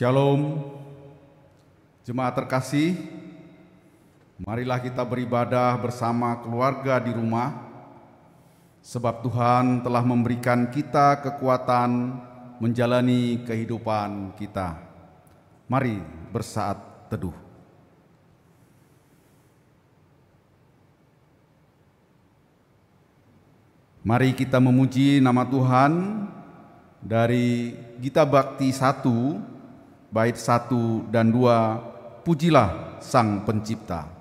Shalom, jemaat terkasih, marilah kita beribadah bersama keluarga di rumah, sebab Tuhan telah memberikan kita kekuatan menjalani kehidupan kita. Mari bersaat teduh. Mari kita memuji nama Tuhan dari Gita Bhakti 1, bait 1 dan 2, pujilah Sang Pencipta.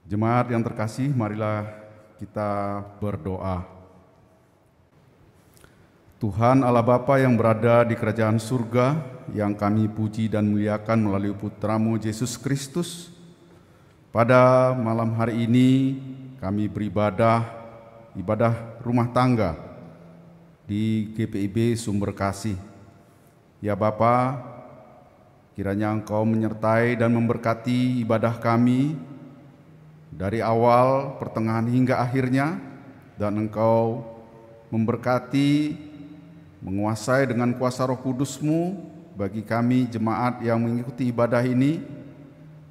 Jemaat yang terkasih, marilah kita berdoa. Tuhan Allah Bapa yang berada di kerajaan surga, yang kami puji dan muliakan melalui Putra-Mu Yesus Kristus, pada malam hari ini kami beribadah, ibadah rumah tangga di GPIB Sumber Kasih. Ya Bapa, kiranya Engkau menyertai dan memberkati ibadah kami, dari awal, pertengahan hingga akhirnya, dan Engkau memberkati, menguasai dengan kuasa Roh Kudus-Mu bagi kami jemaat yang mengikuti ibadah ini,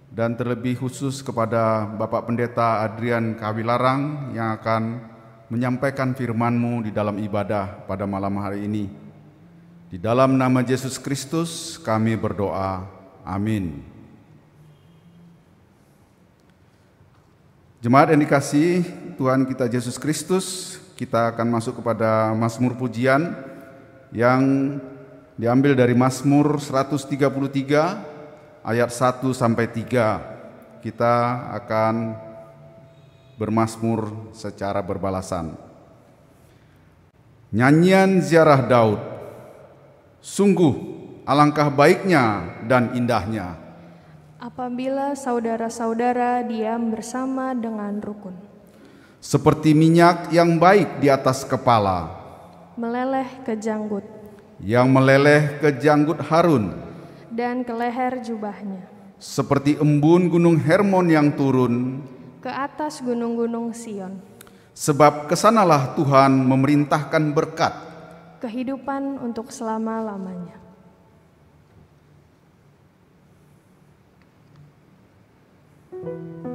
dan terlebih khusus kepada Bapak Pendeta Adrian Kawilarang yang akan menyampaikan firman-Mu di dalam ibadah pada malam hari ini. Di dalam nama Yesus Kristus kami berdoa. Amin. Jemaat yang dikasihi Tuhan kita Yesus Kristus, kita akan masuk kepada Mazmur pujian yang diambil dari Mazmur 133 ayat 1 sampai 3. Kita akan bermazmur secara berbalasan. Nyanyian ziarah Daud. Sungguh alangkah baiknya dan indahnya apabila saudara-saudara diam bersama dengan rukun. Seperti minyak yang baik di atas kepala, meleleh ke janggut, yang meleleh ke janggut Harun, dan ke leher jubahnya. Seperti embun gunung Hermon yang turun ke atas gunung-gunung Sion. Sebab kesanalah Tuhan memerintahkan berkat, kehidupan untuk selama-lamanya. Yang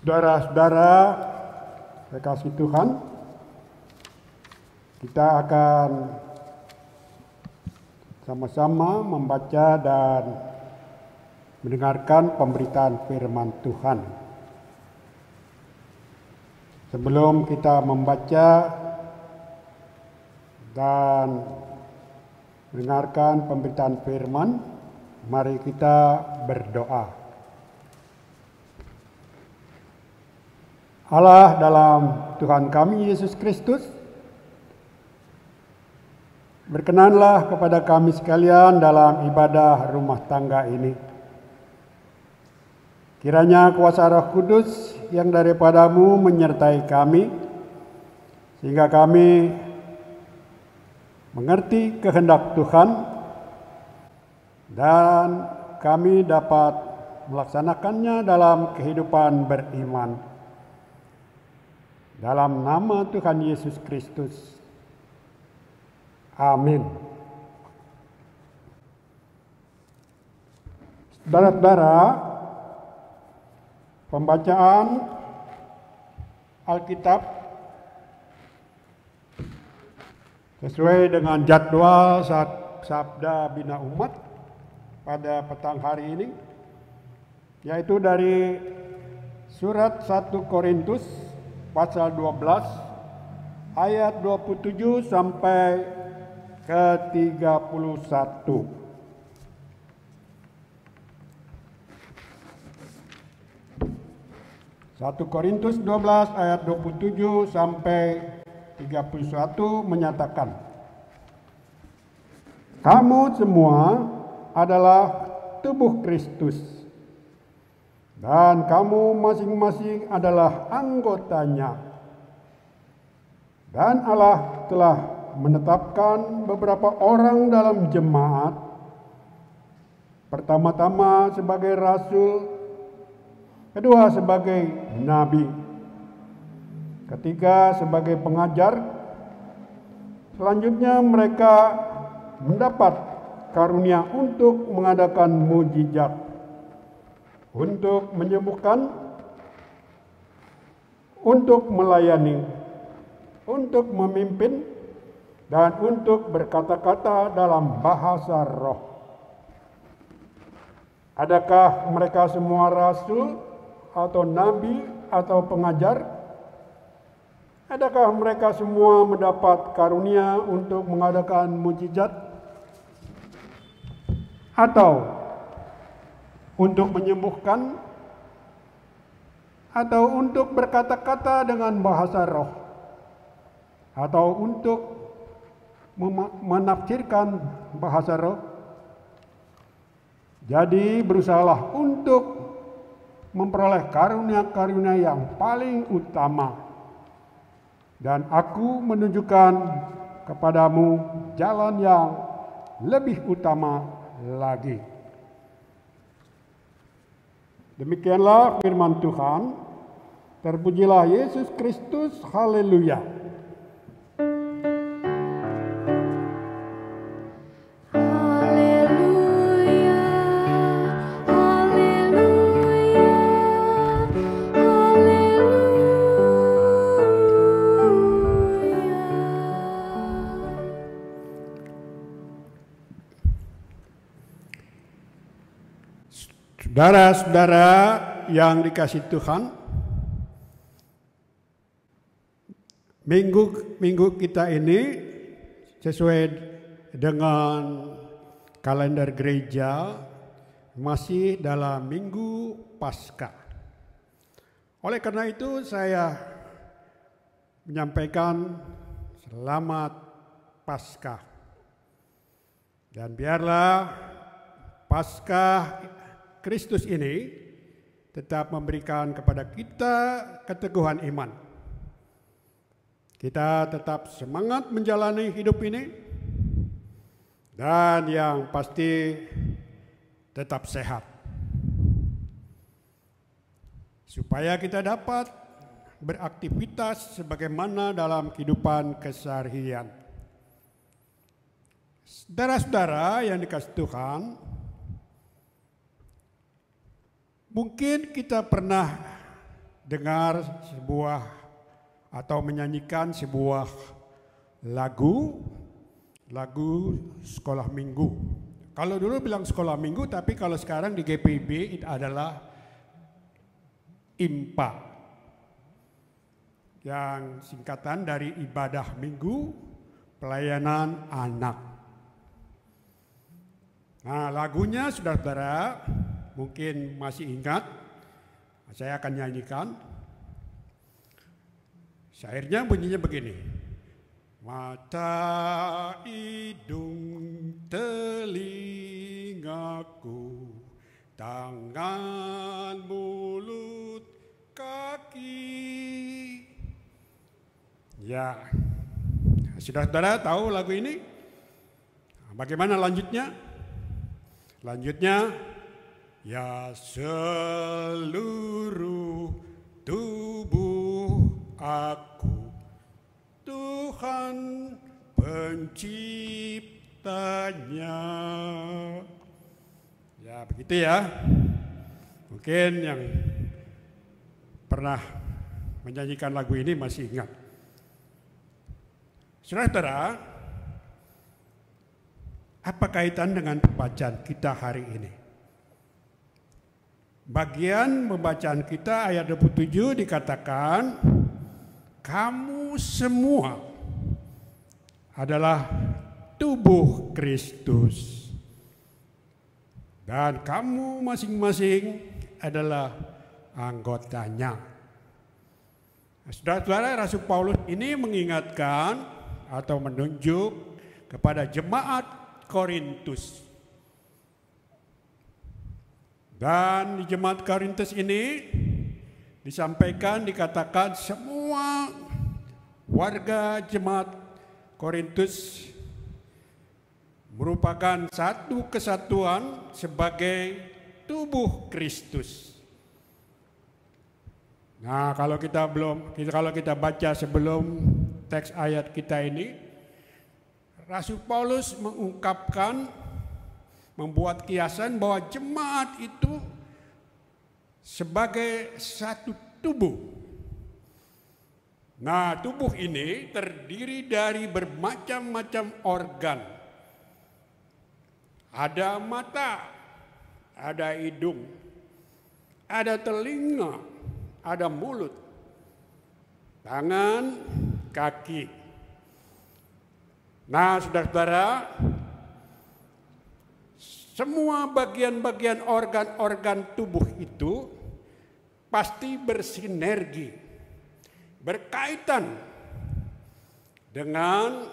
Saudara-saudara kekasih Tuhan, kita akan sama-sama membaca dan mendengarkan pemberitaan firman Tuhan. Sebelum kita membaca dan mendengarkan pemberitaan firman, mari kita berdoa. Allah dalam Tuhan kami Yesus Kristus, berkenanlah kepada kami sekalian dalam ibadah rumah tangga ini. Kiranya kuasa Roh Kudus yang daripadamu menyertai kami, sehingga kami mengerti kehendak Tuhan dan kami dapat melaksanakannya dalam kehidupan beriman. Dalam nama Tuhan Yesus Kristus. Amin. Saudara-saudara, pembacaan Alkitab sesuai dengan jadwal Sabda Bina Umat pada petang hari ini, yaitu dari surat 1 Korintus pasal 12 ayat 27 sampai ke 31. Satu Korintus 12 ayat 27 sampai 31 menyatakan, kamu semua adalah tubuh Kristus, dan kamu masing-masing adalah anggotanya. Dan Allah telah menetapkan beberapa orang dalam jemaat, pertama-tama sebagai rasul, kedua sebagai nabi, ketiga sebagai pengajar, selanjutnya mereka mendapat karunia untuk mengadakan mujizat, untuk menyembuhkan, untuk melayani, untuk memimpin, dan untuk berkata-kata dalam bahasa roh. Adakah mereka semua rasul atau nabi atau pengajar? Adakah mereka semua mendapat karunia untuk mengadakan mujizat? Atau untuk menyembuhkan, atau untuk berkata-kata dengan bahasa roh, atau untuk menafsirkan bahasa roh? Jadi berusahalah untuk memperoleh karunia-karunia yang paling utama, dan aku menunjukkan kepadamu jalan yang lebih utama lagi. Demikianlah firman Tuhan. Terpujilah Yesus Kristus. Haleluya. Saudara-saudara yang dikasihi Tuhan, minggu kita ini sesuai dengan kalender gereja masih dalam minggu Paskah. Oleh karena itu saya menyampaikan selamat Paskah. Dan biarlah Paskah Kristus ini tetap memberikan kepada kita keteguhan iman. Kita tetap semangat menjalani hidup ini, dan yang pasti tetap sehat, supaya kita dapat beraktivitas sebagaimana dalam kehidupan keseharian. Saudara-saudara yang dikasihi Tuhan, mungkin kita pernah dengar sebuah atau menyanyikan sebuah lagu sekolah minggu. Kalau dulu bilang sekolah minggu, tapi kalau sekarang di GPIB itu adalah IMPA, yang singkatan dari ibadah minggu pelayanan anak. Nah, lagunya saudara-saudara mungkin masih ingat, saya akan nyanyikan. Syairnya bunyinya begini: mata, hidung, telingaku, tangan, mulut, kaki. Ya, saudara-saudara tahu lagu ini? Bagaimana lanjutnya? Lanjutnya, ya seluruh tubuh aku, Tuhan penciptanya. Ya begitu ya. Mungkin yang pernah menyanyikan lagu ini masih ingat. Saudara-saudara, apa kaitan dengan pembacaan kita hari ini? Bagian pembacaan kita ayat 27 dikatakan, kamu semua adalah tubuh Kristus dan kamu masing-masing adalah anggotanya. Saudara-saudara, Rasul Paulus ini mengingatkan atau menunjuk kepada jemaat Korintus. Dan di jemaat Korintus ini disampaikan, dikatakan semua warga jemaat Korintus merupakan satu kesatuan sebagai tubuh Kristus. Nah, kalau kita baca sebelum teks ayat kita ini, Rasul Paulus membuat kiasan bahwa jemaat itu sebagai satu tubuh. Nah, tubuh ini terdiri dari bermacam-macam organ. Ada mata, ada hidung, ada telinga, ada mulut, tangan, kaki. Nah, saudara-saudara, semua bagian-bagian organ-organ tubuh itu pasti bersinergi, berkaitan dengan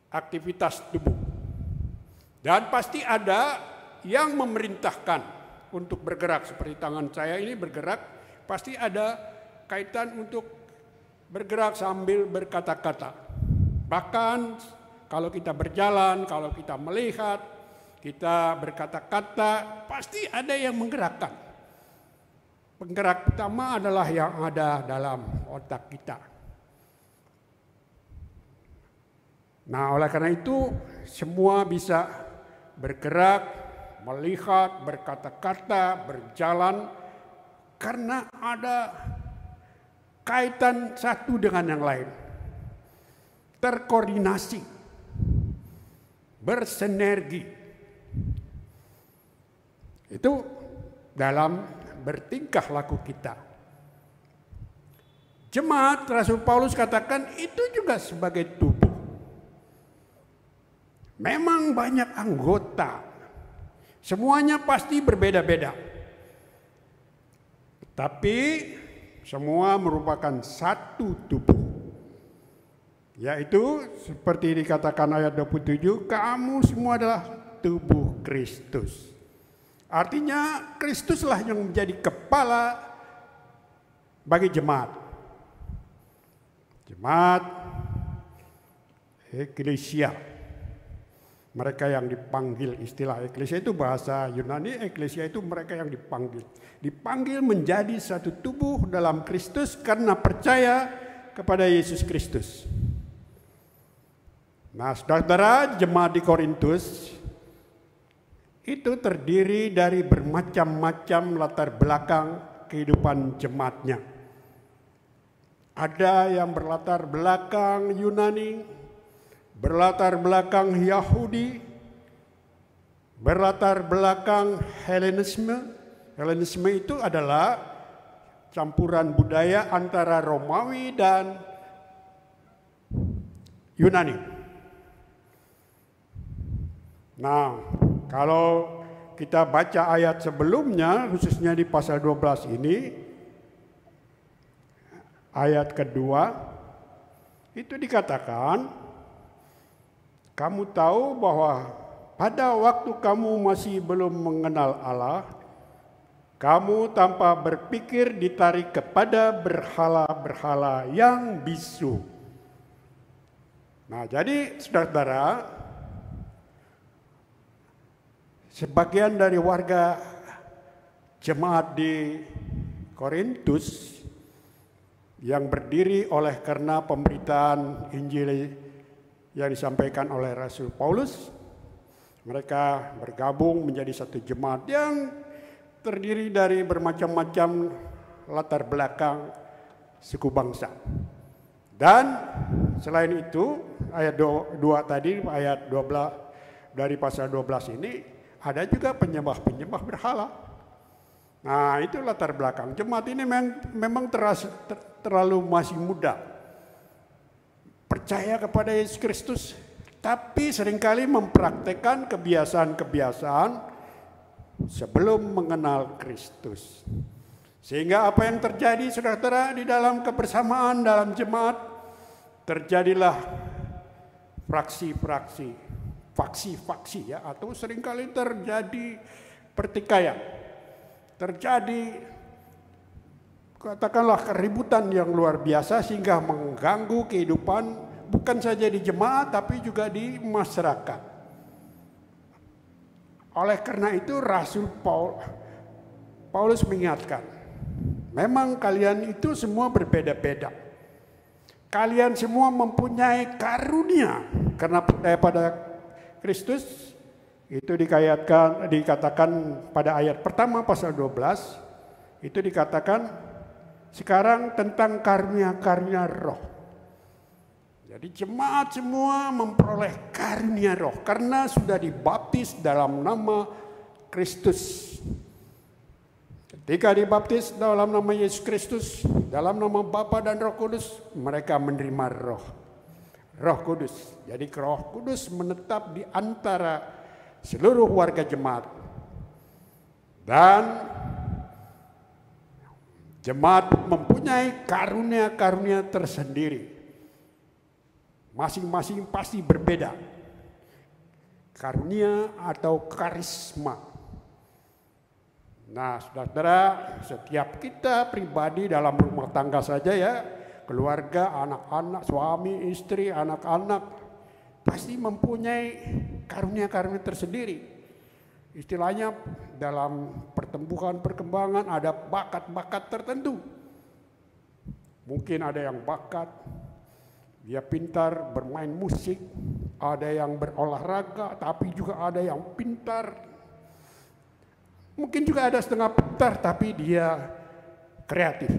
aktivitas tubuh. Dan pasti ada yang memerintahkan untuk bergerak. Seperti tangan saya ini bergerak, pasti ada kaitan untuk bergerak sambil berkata-kata. Bahkan kalau kita berjalan, kalau kita melihat, kita berkata-kata, pasti ada yang menggerakkan. Penggerak utama adalah yang ada dalam otak kita. Nah, oleh karena itu semua bisa bergerak, melihat, berkata-kata, berjalan, karena ada kaitan satu dengan yang lain, terkoordinasi, bersinergi. Itu dalam bertingkah laku kita. Jemaat Rasul Paulus katakan itu juga sebagai tubuh. Memang banyak anggota, semuanya pasti berbeda-beda, tapi semua merupakan satu tubuh. Yaitu seperti dikatakan ayat 27, kamu semua adalah tubuh Kristus. Artinya Kristuslah yang menjadi kepala bagi jemaat. Jemaat, eklesia. Mereka yang dipanggil, istilah eklesia itu bahasa Yunani, eklesia itu mereka yang dipanggil. Dipanggil menjadi satu tubuh dalam Kristus karena percaya kepada Yesus Kristus. Nah, saudara-saudara, jemaat di Korintus itu terdiri dari bermacam-macam latar belakang kehidupan jemaatnya. Ada yang berlatar belakang Yunani, berlatar belakang Yahudi, berlatar belakang Helenisme. Helenisme itu adalah campuran budaya antara Romawi dan Yunani. Nah, kalau kita baca ayat sebelumnya, khususnya di pasal 12 ini, ayat kedua, itu dikatakan, kamu tahu bahwa pada waktu kamu masih belum mengenal Allah, kamu tanpa berpikir ditarik kepada berhala-berhala yang bisu. Nah, jadi saudara-saudara, sebagian dari warga jemaat di Korintus yang berdiri oleh karena pemberitaan Injil yang disampaikan oleh Rasul Paulus, mereka bergabung menjadi satu jemaat yang terdiri dari bermacam-macam latar belakang suku bangsa. Dan selain itu, ayat 2 tadi, ayat 12 dari pasal 12 ini, ada juga penyembah-penyembah berhala. Nah, itu latar belakang. Jemaat ini memang terlalu masih muda. Percaya kepada Yesus Kristus, tapi seringkali mempraktekkan kebiasaan-kebiasaan sebelum mengenal Kristus. Sehingga apa yang terjadi, saudara-saudara, di dalam kebersamaan dalam jemaat, terjadilah faksi-faksi ya, atau seringkali terjadi pertikaian, terjadi katakanlah keributan yang luar biasa sehingga mengganggu kehidupan bukan saja di jemaat tapi juga di masyarakat. Oleh karena itu Rasul Paulus mengingatkan, memang kalian itu semua berbeda-beda. Kalian semua mempunyai karunia karena percaya pada Kristus. Itu dikatakan pada ayat pertama pasal 12, itu dikatakan sekarang tentang karunia-karunia roh. Jadi jemaat semua memperoleh karunia roh karena sudah dibaptis dalam nama Kristus. Ketika dibaptis dalam nama Yesus Kristus, dalam nama Bapa dan Roh Kudus, mereka menerima Roh Kudus. Jadi Roh Kudus menetap di antara seluruh warga jemaat. Dan jemaat mempunyai karunia-karunia tersendiri. Masing-masing pasti berbeda. Karunia atau karisma. Nah, saudara, setiap kita pribadi dalam rumah tangga saja ya, keluarga, anak-anak, suami, istri, anak-anak, pasti mempunyai karunia-karunia tersendiri. Istilahnya dalam pertumbuhan perkembangan ada bakat-bakat tertentu. Mungkin ada yang bakat, dia pintar bermain musik, ada yang berolahraga, tapi juga ada yang pintar. Mungkin juga ada setengah pintar, tapi dia kreatif.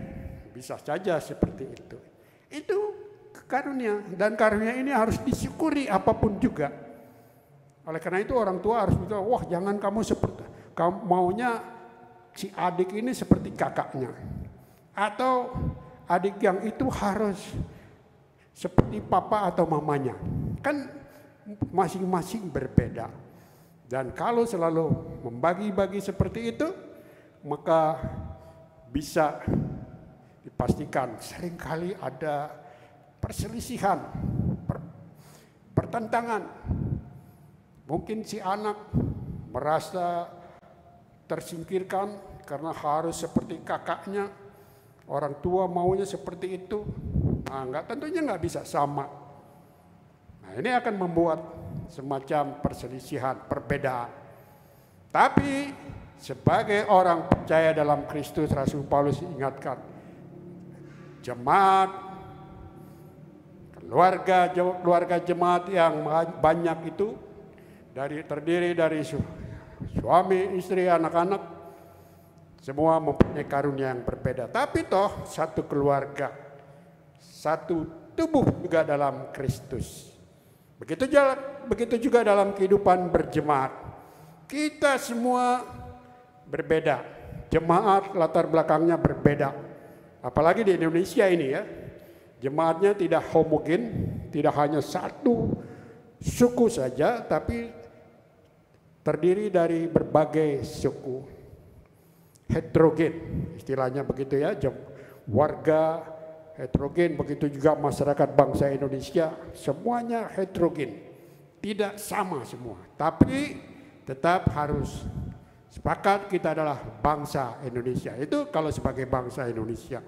Bisa saja seperti itu. Itu karunia, dan karunia ini harus disyukuri apapun juga. Oleh karena itu orang tua harus bilang, wah jangan kamu seperti, kamu maunya si adik ini seperti kakaknya. Atau adik yang itu harus seperti papa atau mamanya. Kan masing-masing berbeda. Dan kalau selalu membagi-bagi seperti itu, maka bisa dipastikan seringkali ada perselisihan, pertentangan. Mungkin si anak merasa tersingkirkan karena harus seperti kakaknya, orang tua maunya seperti itu. Nah, tentunya nggak bisa sama. Nah, ini akan membuat semacam perselisihan, perbedaan. Tapi sebagai orang percaya dalam Kristus, Rasul Paulus ingatkan, jemaat, keluarga jemaat yang banyak itu terdiri dari suami, istri, anak-anak, semua mempunyai karunia yang berbeda. Tapi toh satu keluarga, satu tubuh juga dalam Kristus. Begitu juga dalam kehidupan berjemaat. Kita semua berbeda. Jemaat latar belakangnya berbeda. Apalagi di Indonesia ini ya. Jemaatnya tidak homogen, tidak hanya satu suku saja, tapi terdiri dari berbagai suku. Heterogen, istilahnya begitu ya. Warga heterogen, begitu juga masyarakat bangsa Indonesia, semuanya heterogen, tidak sama semua. Tapi tetap harus sepakat kita adalah bangsa Indonesia. Itu kalau sebagai bangsa Indonesia.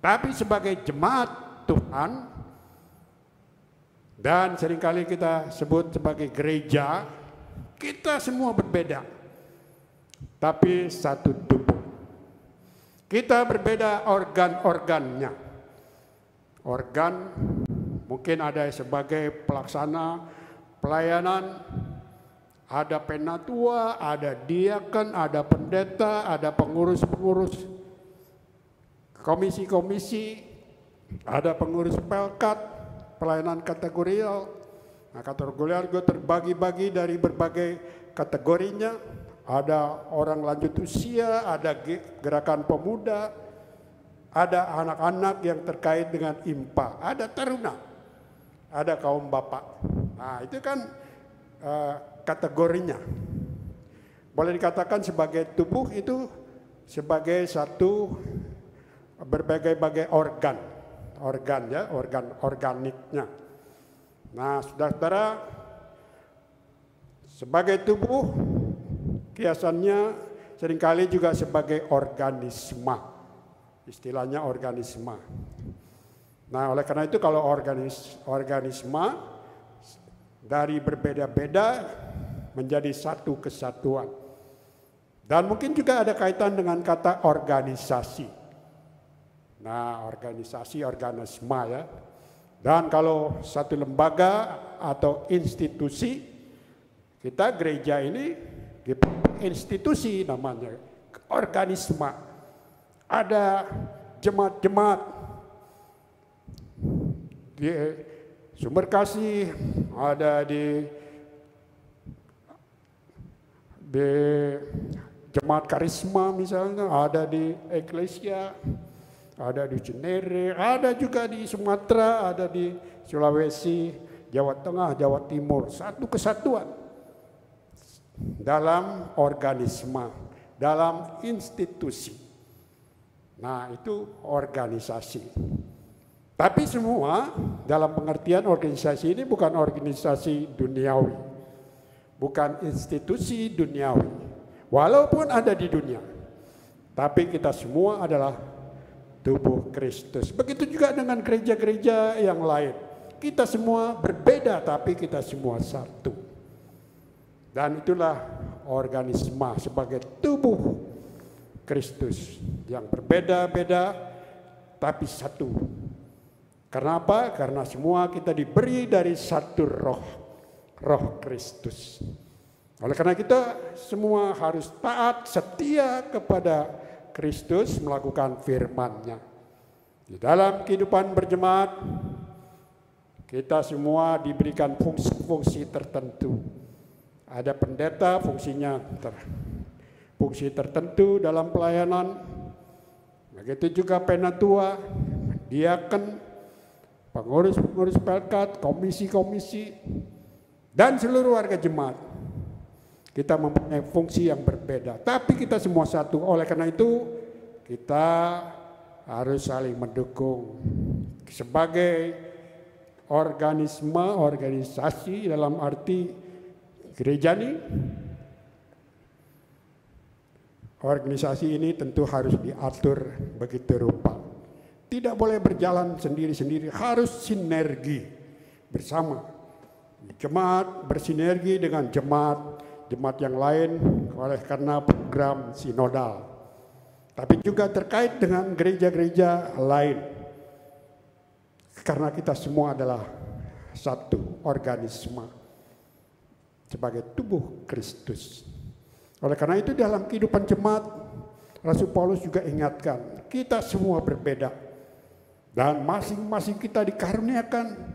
Tapi sebagai jemaat Tuhan, dan seringkali kita sebut sebagai gereja, kita semua berbeda, tapi satu tubuh. Kita berbeda organ-organnya. Organ mungkin ada sebagai pelaksana pelayanan, ada penatua, ada diaken, ada pendeta, ada pengurus-pengurus komisi-komisi, ada pengurus pelkat, pelayanan kategorial. Nah, kategorial juga terbagi-bagi dari berbagai kategorinya. Ada orang lanjut usia, ada gerakan pemuda, ada anak-anak yang terkait dengan IMPA, ada taruna, ada kaum bapak. Nah, itu kan kategorinya. Boleh dikatakan sebagai tubuh itu sebagai satu berbagai-bagai organ ya, organ organiknya. Nah, saudara-saudara, sebagai tubuh kiasannya seringkali juga sebagai organisme. Istilahnya organisme. Nah, oleh karena itu kalau organisme dari berbeda-beda menjadi satu kesatuan. Dan mungkin juga ada kaitan dengan kata organisasi. Nah, organisasi, organisme ya. Dan kalau satu lembaga atau institusi, kita gereja ini institusi namanya, organisme. Ada jemaat-jemaat di Sumber Kasih, ada di Jemaat Karisma misalnya, ada di Eklesia, ada di Cinere, ada juga di Sumatera, ada di Sulawesi, Jawa Tengah, Jawa Timur. Satu kesatuan dalam organisme, dalam institusi. Nah, itu organisasi. Tapi semua dalam pengertian organisasi ini bukan organisasi duniawi, bukan institusi duniawi. Walaupun ada di dunia, tapi kita semua adalah tubuh Kristus. Begitu juga dengan gereja-gereja yang lain. Kita semua berbeda, tapi kita semua satu. Dan itulah organisme sebagai tubuh Kristus yang berbeda-beda, tapi satu. Kenapa? Karena semua kita diberi dari satu roh, roh Kristus. Oleh karena kita semua harus taat, setia kepada Kristus, melakukan firman-Nya. Di dalam kehidupan berjemaat, kita semua diberikan fungsi-fungsi tertentu. Ada pendeta, fungsi tertentu dalam pelayanan. Begitu juga penatua, diaken, pengurus-pengurus pelkat, komisi-komisi, dan seluruh warga jemaat. Kita mempunyai fungsi yang berbeda, tapi kita semua satu. Oleh karena itu, kita harus saling mendukung. Sebagai organisasi dalam arti gereja ini, organisasi ini tentu harus diatur begitu rupa. Tidak boleh berjalan sendiri-sendiri, harus sinergi bersama. Jemaat bersinergi dengan jemaat yang lain oleh karena program sinodal. Tapi juga terkait dengan gereja-gereja lain. Karena kita semua adalah satu organisme sebagai tubuh Kristus. Oleh karena itu dalam kehidupan jemaat, Rasul Paulus juga ingatkan, kita semua berbeda. Dan masing-masing kita dikaruniakan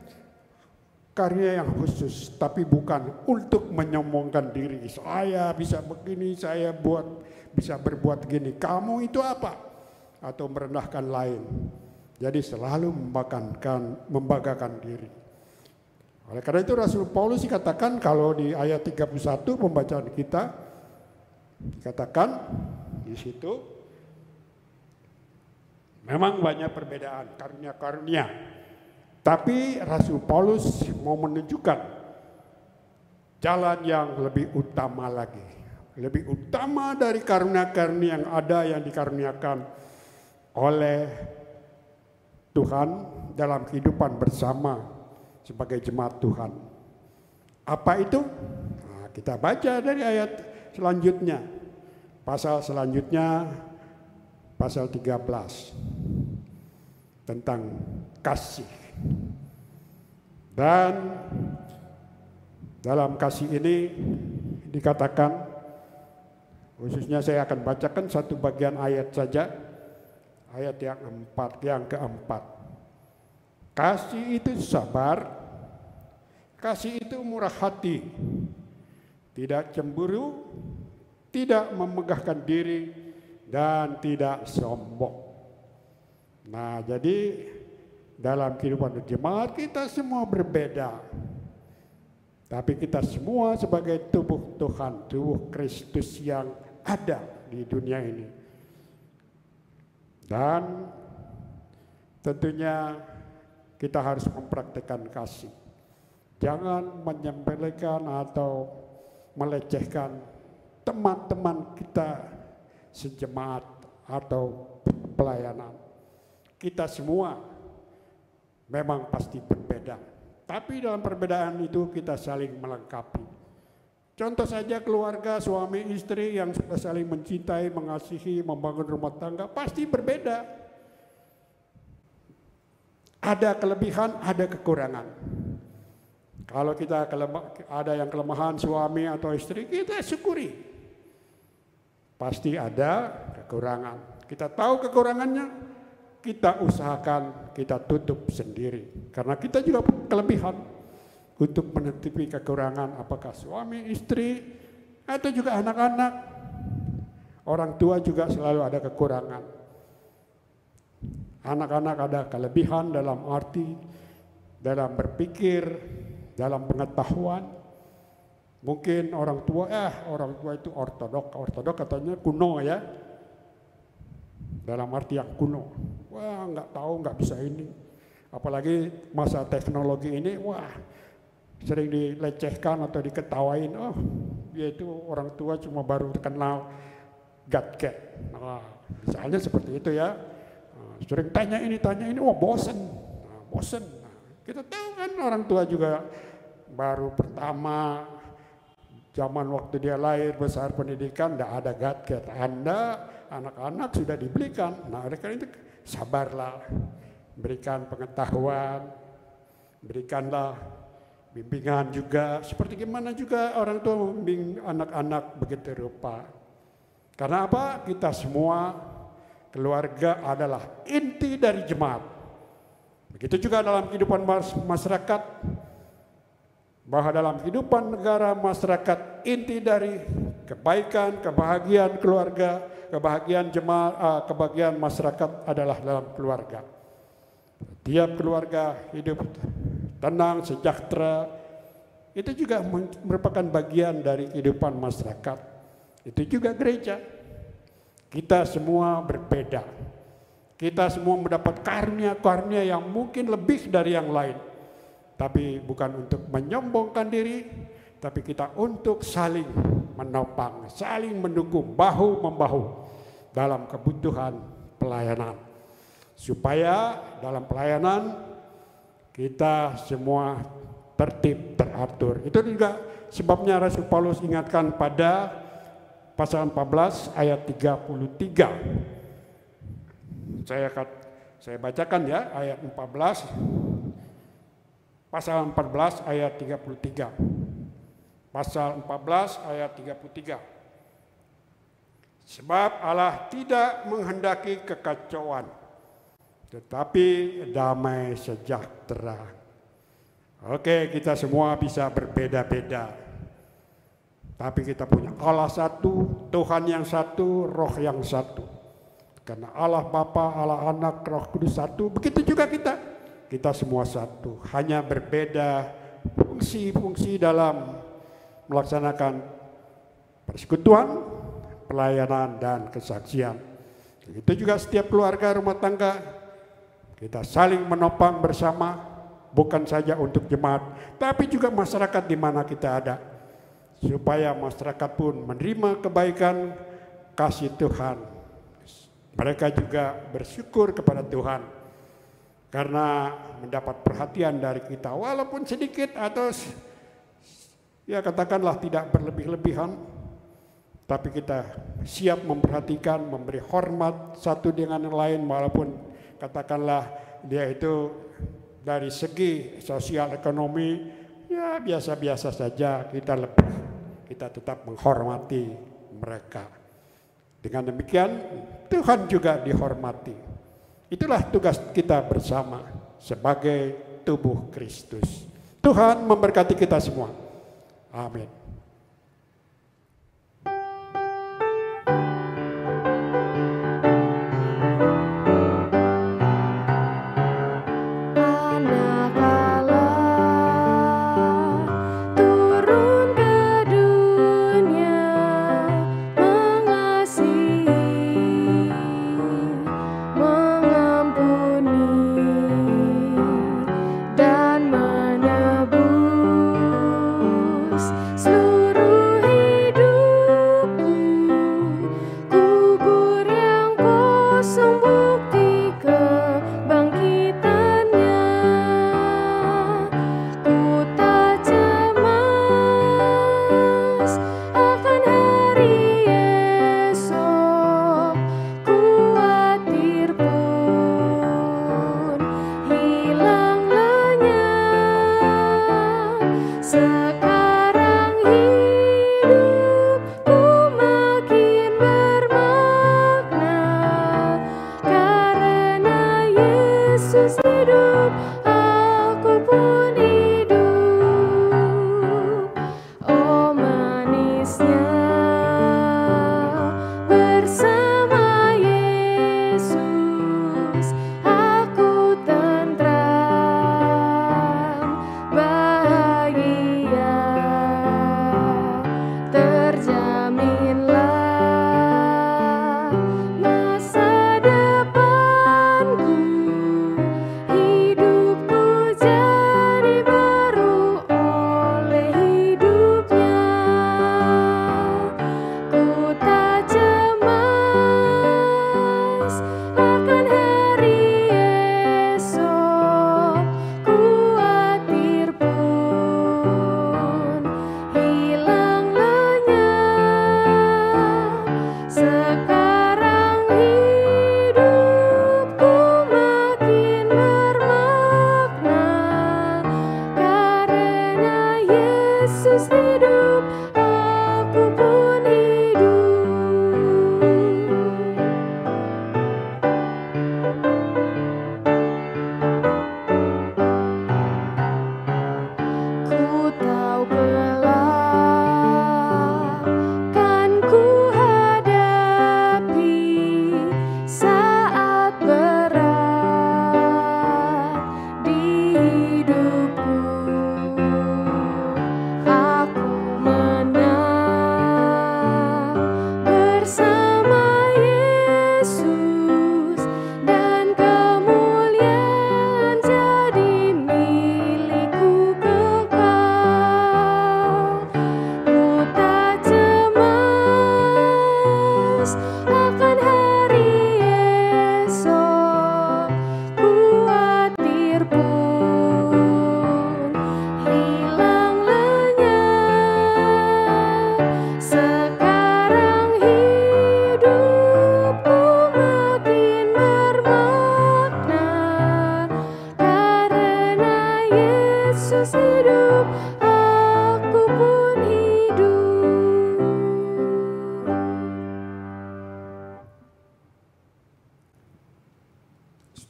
karya yang khusus, tapi bukan untuk menyombongkan diri. Saya bisa begini, saya bisa berbuat gini. Kamu itu apa? Atau merendahkan lain. Jadi selalu membanggakan diri. Oleh karena itu Rasul Paulus dikatakan kalau di ayat 31 pembacaan kita dikatakan di situ memang banyak perbedaan karunia-karunia. Tapi Rasul Paulus mau menunjukkan jalan yang lebih utama lagi. Lebih utama dari karunia-karunia yang ada yang dikaruniakan oleh Tuhan dalam kehidupan bersama sebagai jemaat Tuhan. Apa itu? Nah, kita baca dari ayat selanjutnya. Pasal selanjutnya, pasal 13. Tentang kasih. Dan dalam kasih ini dikatakan, khususnya saya akan bacakan satu bagian ayat saja, ayat yang keempat. Kasih itu sabar, kasih itu murah hati, tidak cemburu, tidak memegahkan diri, dan tidak sombong. Nah, jadi dalam kehidupan jemaat kita semua berbeda. Tapi kita semua sebagai tubuh Tuhan, tubuh Kristus yang ada di dunia ini. Dan tentunya kita harus mempraktikkan kasih. Jangan menyembelihkan atau melecehkan teman-teman kita sejemaat atau pelayanan. Kita semua memang pasti berbeda. Tapi dalam perbedaan itu kita saling melengkapi. Contoh saja keluarga suami istri yang sudah saling mencintai, mengasihi, membangun rumah tangga pasti berbeda. Ada kelebihan, ada kekurangan. Kalau kita ada yang kelemahan suami atau istri, kita syukuri. Pasti ada kekurangan. Kita tahu kekurangannya, kita usahakan, kita tutup sendiri. Karena kita juga kelebihan untuk menutupi kekurangan, apakah suami, istri, atau juga anak-anak. Orang tua juga selalu ada kekurangan. Anak-anak ada kelebihan dalam arti, dalam berpikir, dalam pengetahuan. Mungkin orang tua itu ortodok katanya kuno ya. Dalam arti yang kuno. Wah, nggak tahu, nggak bisa ini. Apalagi masa teknologi ini, wah, sering dilecehkan atau diketawain. Oh, dia itu orang tua cuma baru kenal gadget. Nah, misalnya seperti itu ya. Sering tanya ini, wah bosen. Nah, bosen. Nah, kita tahu kan orang tua juga baru pertama zaman waktu dia lahir besar pendidikan, tidak ada gadget. Anda anak-anak sudah dibelikan. Nah, oleh karena itu sabarlah, berikan pengetahuan, berikanlah bimbingan juga. Seperti gimana juga orang tua membimbing anak-anak begitu rupa. Karena apa? Kita semua keluarga adalah inti dari jemaat. Begitu juga dalam kehidupan masyarakat, bahwa dalam kehidupan negara masyarakat inti dari kebaikan, kebahagiaan keluarga, kebahagiaan jemaat, kebahagiaan masyarakat adalah dalam keluarga. Tiap keluarga hidup tenang, sejahtera, itu juga merupakan bagian dari kehidupan masyarakat. Itu juga gereja. Kita semua berbeda. Kita semua mendapat karunia-karunia yang mungkin lebih dari yang lain. Tapi bukan untuk menyombongkan diri, tapi kita untuk saling menopang, saling mendukung, bahu-membahu dalam kebutuhan pelayanan. Supaya dalam pelayanan kita semua tertib, teratur. Itu juga sebabnya Rasul Paulus ingatkan pada pasal 14 ayat 33. Saya bacakan ya ayat 14. Pasal 14 ayat 33. Pasal 14 ayat 33. Sebab Allah tidak menghendaki kekacauan, tetapi damai sejahtera. Oke, kita semua bisa berbeda-beda, tapi kita punya Allah satu, Tuhan yang satu, Roh yang satu. Karena Allah Bapa, Allah Anak, Roh Kudus satu, begitu juga kita. Kita semua satu, hanya berbeda fungsi-fungsi dalam melaksanakan persekutuan, pelayanan, dan kesaksian. Itu juga setiap keluarga rumah tangga, kita saling menopang bersama, bukan saja untuk jemaat, tapi juga masyarakat di mana kita ada, supaya masyarakat pun menerima kebaikan kasih Tuhan. Mereka juga bersyukur kepada Tuhan karena mendapat perhatian dari kita, walaupun sedikit atau ya katakanlah tidak berlebih-lebihan, tapi kita siap memperhatikan, memberi hormat satu dengan yang lain, walaupun katakanlah dia itu dari segi sosial ekonomi ya biasa-biasa saja, kita tetap menghormati mereka. Dengan demikian Tuhan juga dihormati. Itulah tugas kita bersama sebagai tubuh Kristus. Tuhan memberkati kita semua. Amin.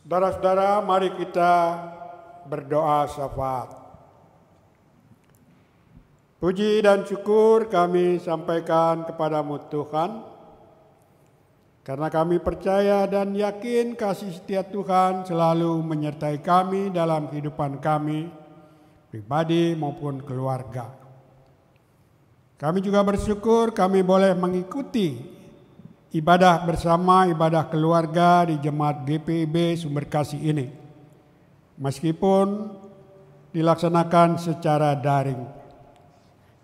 Saudara-saudara, mari kita berdoa syafaat. Puji dan syukur kami sampaikan kepadamu Tuhan, karena kami percaya dan yakin kasih setia Tuhan selalu menyertai kami dalam kehidupan kami, pribadi maupun keluarga. Kami juga bersyukur kami boleh mengikuti ibadah bersama, ibadah keluarga di Jemaat GPIB Sumberkasih ini, meskipun dilaksanakan secara daring.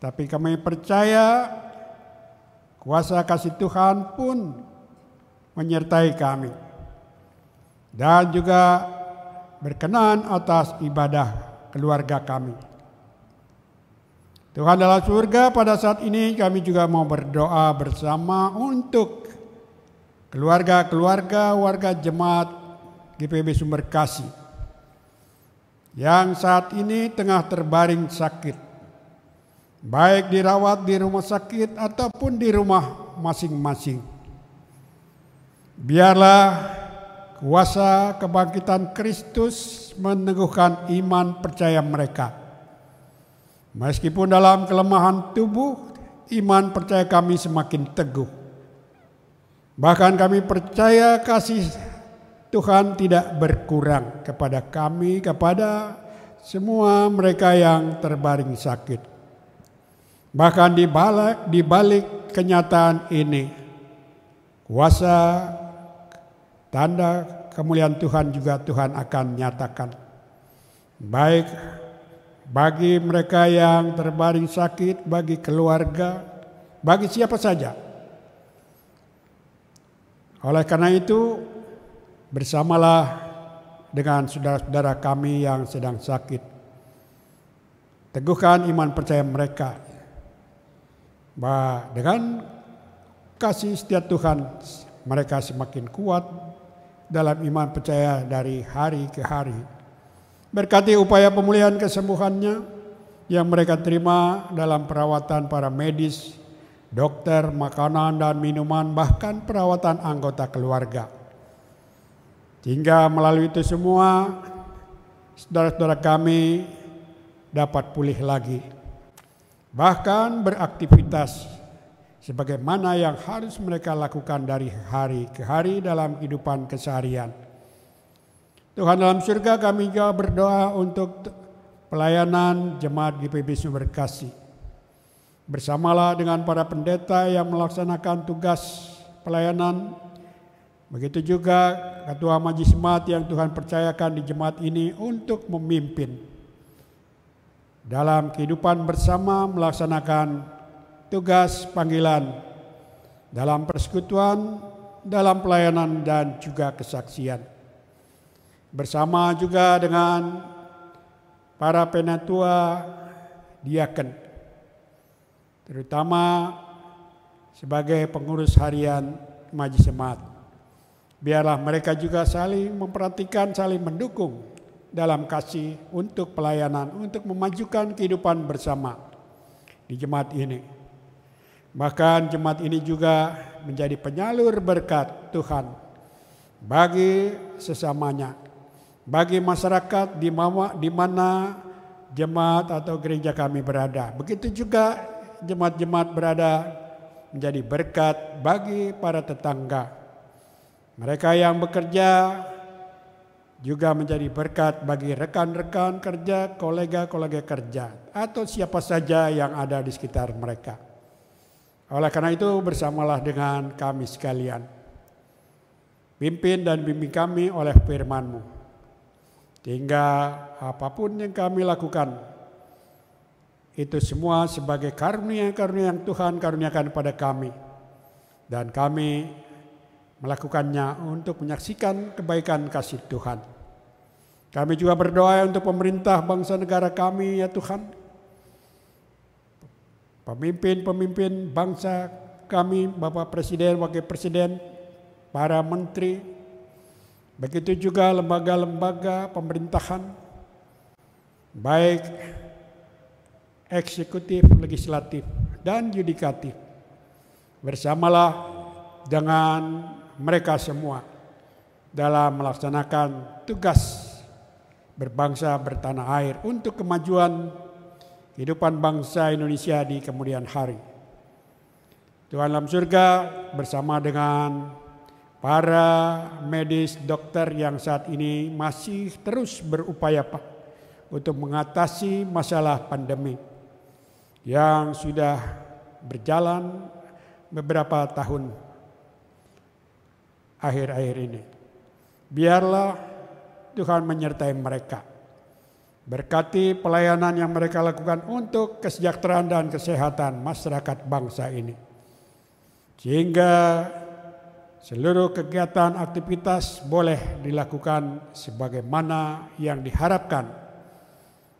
Tapi kami percaya kuasa kasih Tuhan pun menyertai kami dan juga berkenan atas ibadah keluarga kami. Tuhan dalam surga, pada saat ini kami juga mau berdoa bersama untuk keluarga-keluarga warga jemaat GPIB Sumberkasih yang saat ini tengah terbaring sakit, baik dirawat di rumah sakit ataupun di rumah masing-masing. Biarlah kuasa kebangkitan Kristus meneguhkan iman percaya mereka. Meskipun dalam kelemahan tubuh, iman percaya kami semakin teguh. Bahkan kami percaya kasih Tuhan tidak berkurang kepada kami, kepada semua mereka yang terbaring sakit. Bahkan di balik kenyataan ini, kuasa tanda kemuliaan Tuhan juga Tuhan akan nyatakan. Baik bagi mereka yang terbaring sakit, bagi keluarga, bagi siapa saja. Oleh karena itu, bersamalah dengan saudara-saudara kami yang sedang sakit. Teguhkan iman percaya mereka. Bahwa dengan kasih setia Tuhan, mereka semakin kuat dalam iman percaya dari hari ke hari. Berkati upaya pemulihan kesembuhannya yang mereka terima dalam perawatan para medis, dokter, makanan dan minuman, bahkan perawatan anggota keluarga. Hingga melalui itu semua, saudara-saudara kami dapat pulih lagi. Bahkan beraktivitas sebagaimana yang harus mereka lakukan dari hari ke hari dalam kehidupan keseharian. Tuhan dalam surga, kami juga berdoa untuk pelayanan Jemaat GPIB Sumberkasih. Bersamalah dengan para pendeta yang melaksanakan tugas pelayanan. Begitu juga ketua majelis jemaat yang Tuhan percayakan di jemaat ini untuk memimpin dalam kehidupan bersama, melaksanakan tugas panggilan dalam persekutuan, dalam pelayanan dan juga kesaksian. Bersama juga dengan para penatua diaken, terutama sebagai pengurus harian majelis jemaat. Biarlah mereka juga saling memperhatikan, saling mendukung dalam kasih untuk pelayanan, untuk memajukan kehidupan bersama di jemaat ini. Bahkan jemaat ini juga menjadi penyalur berkat Tuhan bagi sesamanya, bagi masyarakat di mana jemaat atau gereja kami berada. Begitu juga jemaat-jemaat berada menjadi berkat bagi para tetangga. Mereka yang bekerja juga menjadi berkat bagi rekan-rekan kerja, kolega-kolega kerja, atau siapa saja yang ada di sekitar mereka. Oleh karena itu, bersamalah dengan kami sekalian. Pimpin dan bimbing kami oleh firman-Mu, sehingga apapun yang kami lakukan, itu semua sebagai karunia-karunia yang Tuhan karuniakan pada kami. Dan kami melakukannya untuk menyaksikan kebaikan kasih Tuhan. Kami juga berdoa untuk pemerintah bangsa negara kami, ya Tuhan. Pemimpin-pemimpin bangsa kami, Bapak Presiden, Wakil Presiden, para menteri, begitu juga lembaga-lembaga pemerintahan, baik eksekutif, legislatif, dan yudikatif. Bersamalah dengan mereka semua dalam melaksanakan tugas berbangsa bertanah air untuk kemajuan kehidupan bangsa Indonesia di kemudian hari. Tuhan dalam surga bersama dengan para medis dokter yang saat ini masih terus berupaya untuk mengatasi masalah pandemi yang sudah berjalan beberapa tahun akhir-akhir ini. Biarlah Tuhan menyertai mereka. Berkati pelayanan yang mereka lakukan untuk kesejahteraan dan kesehatan masyarakat bangsa ini. Sehingga seluruh kegiatan aktivitas boleh dilakukan sebagaimana yang diharapkan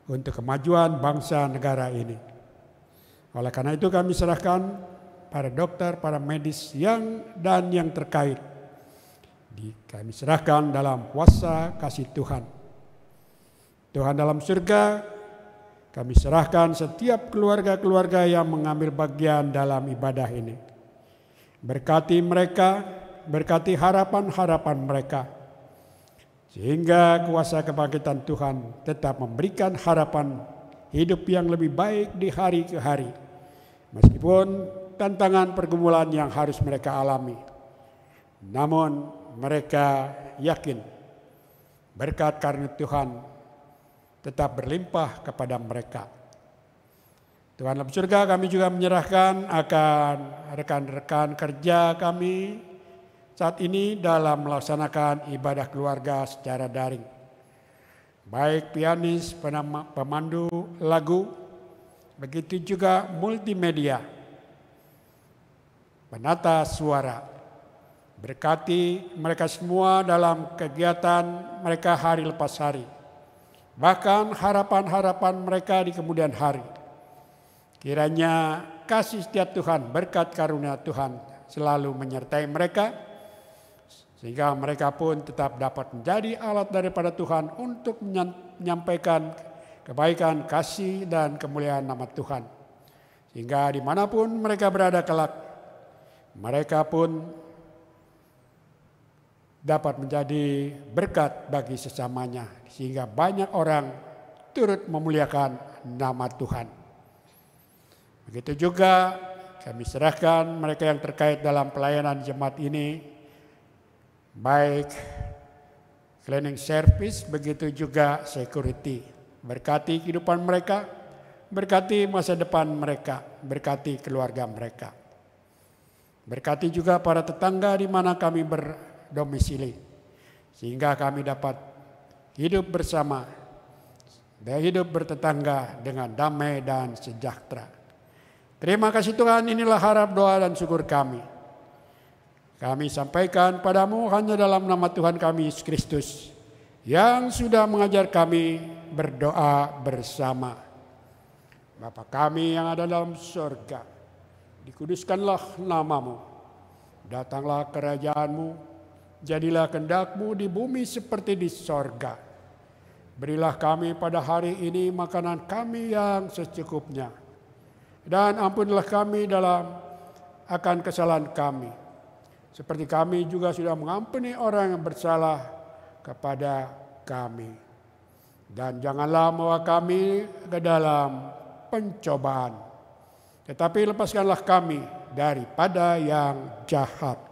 untuk kemajuan bangsa negara ini. Oleh karena itu kami serahkan para dokter, para medis yang terkait. Kami serahkan dalam kuasa kasih Tuhan. Tuhan dalam surga, kami serahkan setiap keluarga-keluarga yang mengambil bagian dalam ibadah ini. Berkati mereka, berkati harapan-harapan mereka. Sehingga kuasa kebangkitan Tuhan tetap memberikan harapan hidup yang lebih baik di hari ke hari. Meskipun tantangan pergumulan yang harus mereka alami. Namun mereka yakin berkat karunia Tuhan tetap berlimpah kepada mereka. Tuhan dalam surga, kami juga menyerahkan akan rekan-rekan kerja kami saat ini dalam melaksanakan ibadah keluarga secara daring. Baik pianis, pemandu lagu, begitu juga multimedia, penata suara. Berkati mereka semua dalam kegiatan mereka hari lepas hari. Bahkan harapan-harapan mereka di kemudian hari. Kiranya kasih setia Tuhan, berkat karunia Tuhan selalu menyertai mereka. Sehingga mereka pun tetap dapat menjadi alat daripada Tuhan untuk menyampaikan kebaikan, kasih, dan kemuliaan nama Tuhan. Sehingga dimanapun mereka berada kelak, mereka pun dapat menjadi berkat bagi sesamanya, sehingga banyak orang turut memuliakan nama Tuhan. Begitu juga kami serahkan mereka yang terkait dalam pelayanan jemaat ini, baik cleaning service, begitu juga security. Berkati kehidupan mereka, berkati masa depan mereka, berkati keluarga mereka. Berkati juga para tetangga di mana kami domisili, sehingga kami dapat hidup bersama dan hidup bertetangga dengan damai dan sejahtera. Terima kasih Tuhan, inilah harap, doa, dan syukur kami. Kami sampaikan padamu hanya dalam nama Tuhan kami Yesus Kristus, yang sudah mengajar kami berdoa bersama. Bapa kami yang ada dalam surga, dikuduskanlah namamu, datanglah kerajaanmu, jadilah kehendak-Mu di bumi seperti di sorga. Berilah kami pada hari ini makanan kami yang secukupnya. Dan ampunilah kami akan kesalahan kami. Seperti kami juga sudah mengampuni orang yang bersalah kepada kami. Dan janganlah membawa kami ke dalam pencobaan. Tetapi lepaskanlah kami daripada yang jahat.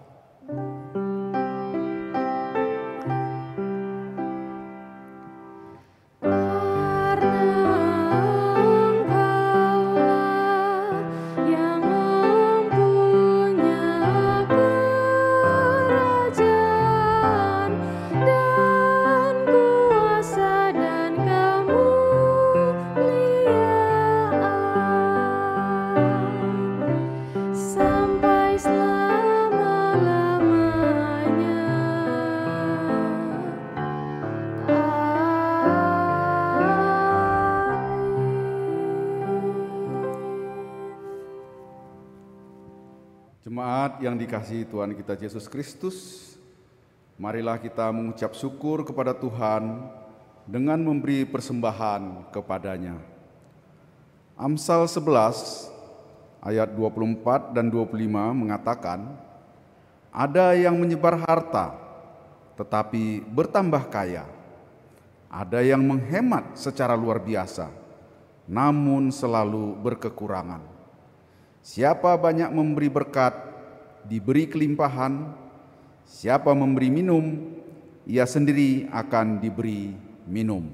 Jemaat yang dikasihi Tuhan kita Yesus Kristus, marilah kita mengucap syukur kepada Tuhan dengan memberi persembahan kepadanya. Amsal 11 ayat 24 dan 25 mengatakan, ada yang menyebar harta, tetapi bertambah kaya. Ada yang menghemat secara luar biasa, namun selalu berkekurangan. Siapa banyak memberi berkat, diberi kelimpahan. Siapa memberi minum, ia sendiri akan diberi minum.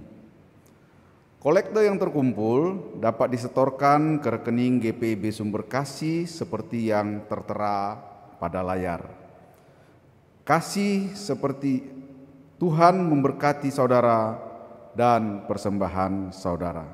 Kolekte yang terkumpul dapat disetorkan ke rekening GPIB Sumber Kasih seperti yang tertera pada layar. Kasih seperti Tuhan memberkati saudara dan persembahan saudara.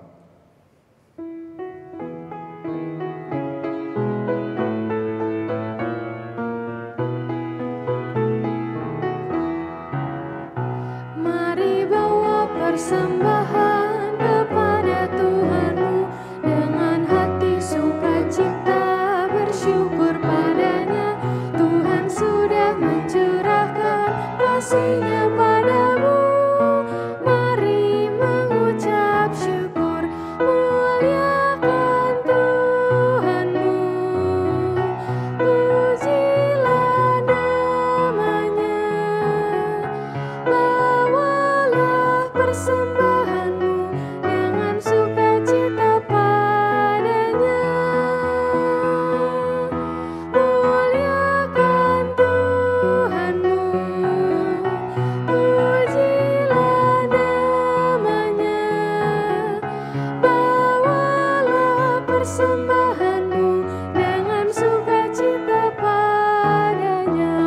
Mari bawa persembahan kepada Tuhanmu dengan hati sukacita, bersyukur padanya. Tuhan sudah mencurahkan kasih-Nya padamu. Mari mengucap syukur, muliakan Tuhanmu. Pujilah namanya. Bawalah persembahanmu dengan sukacita padanya. Muliakan Tuhanmu. Pujilah namanya. Bawalah persembahanmu dengan sukacita padanya.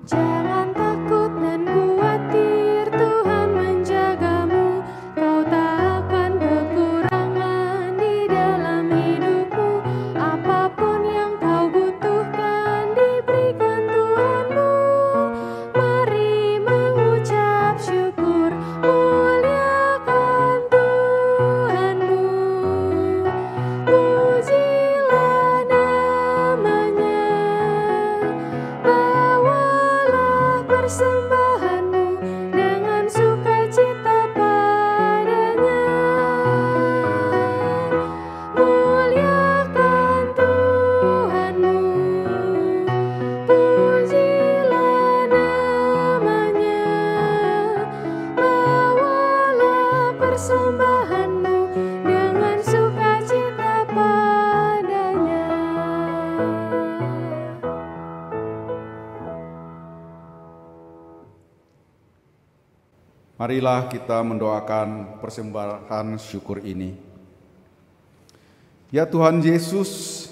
Jangan takut dan khawatir, Tuhan menjagamu. Kau tak akan kekurangan di dalam hidupmu. Apapun yang kau butuhkan diberikan Tuhanmu. Mari mengucap syukur, muliakan Tuhanmu. Pujilah namanya. Bawalah persembahanmu dengan sukacita padanya. Muliakan Tuhanmu. Pujilah namanya. Bawalah persembahanmu dengan sukacita padanya. Marilah kita mendoakan persembahan syukur ini. Ya Tuhan Yesus,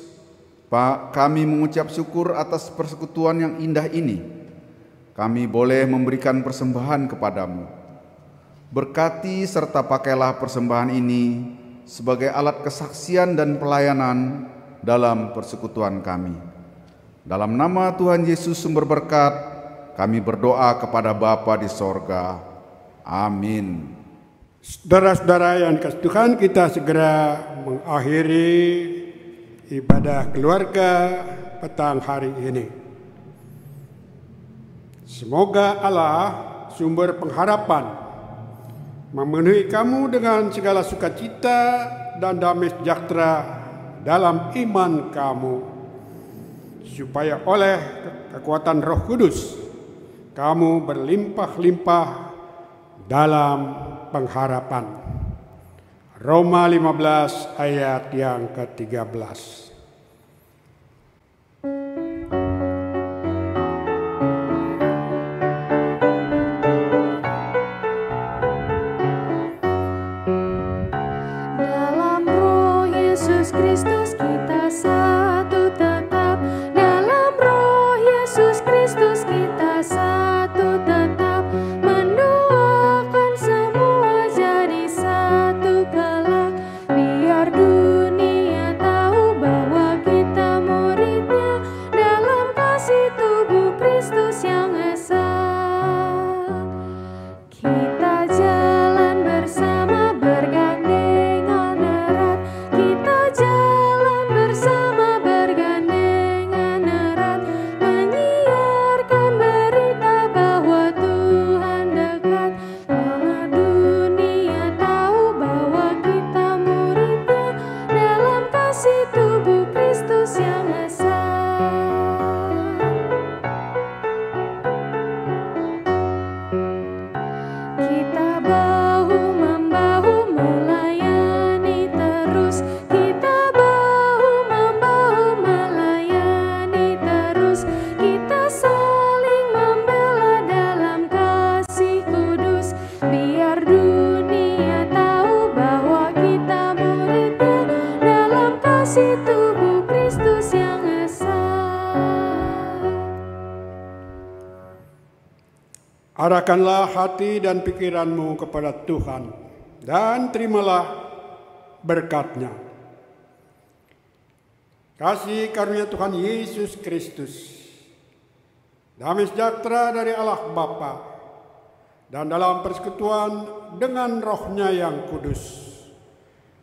kami mengucap syukur atas persekutuan yang indah ini. Kami boleh memberikan persembahan kepadamu. Berkati serta pakailah persembahan ini sebagai alat kesaksian dan pelayanan dalam persekutuan kami. Dalam nama Tuhan Yesus sumber berkat, kami berdoa kepada Bapa di sorga. Amin. Saudara-saudara yang dikasihi Tuhan, kita segera mengakhiri ibadah keluarga petang hari ini. Semoga Allah, sumber pengharapan, memenuhi kamu dengan segala sukacita dan damai sejahtera dalam iman kamu, supaya oleh kekuatan Roh Kudus kamu berlimpah-limpah dalam pengharapan. Roma 15 ayat yang ke-13. Dalam Roh Yesus Kristus kita satu tetap. Dalam Roh Yesus Kristus kita satu tetap. Mendoakan semua jadi satu kelak. Biar dunia tahu bahwa kita muridnya dalam kasih tubuh Kristus yang esa. Kita jalan bersama bergandengan erat. Kita jalan bersama bergandengan erat. Menyiarkan berita bahwa Tuhan dekat. Bahwa dunia tahu bahwa kita muridnya dalam kasih tubuh Kristus yang esa. Arahkanlah hati dan pikiranmu kepada Tuhan dan terimalah berkat-Nya. Kasih karunia Tuhan Yesus Kristus, damai sejahtera dari Allah Bapa, dan dalam persekutuan dengan Roh-Nya yang kudus,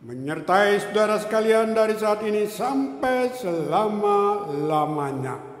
menyertai saudara sekalian dari saat ini sampai selama-lamanya.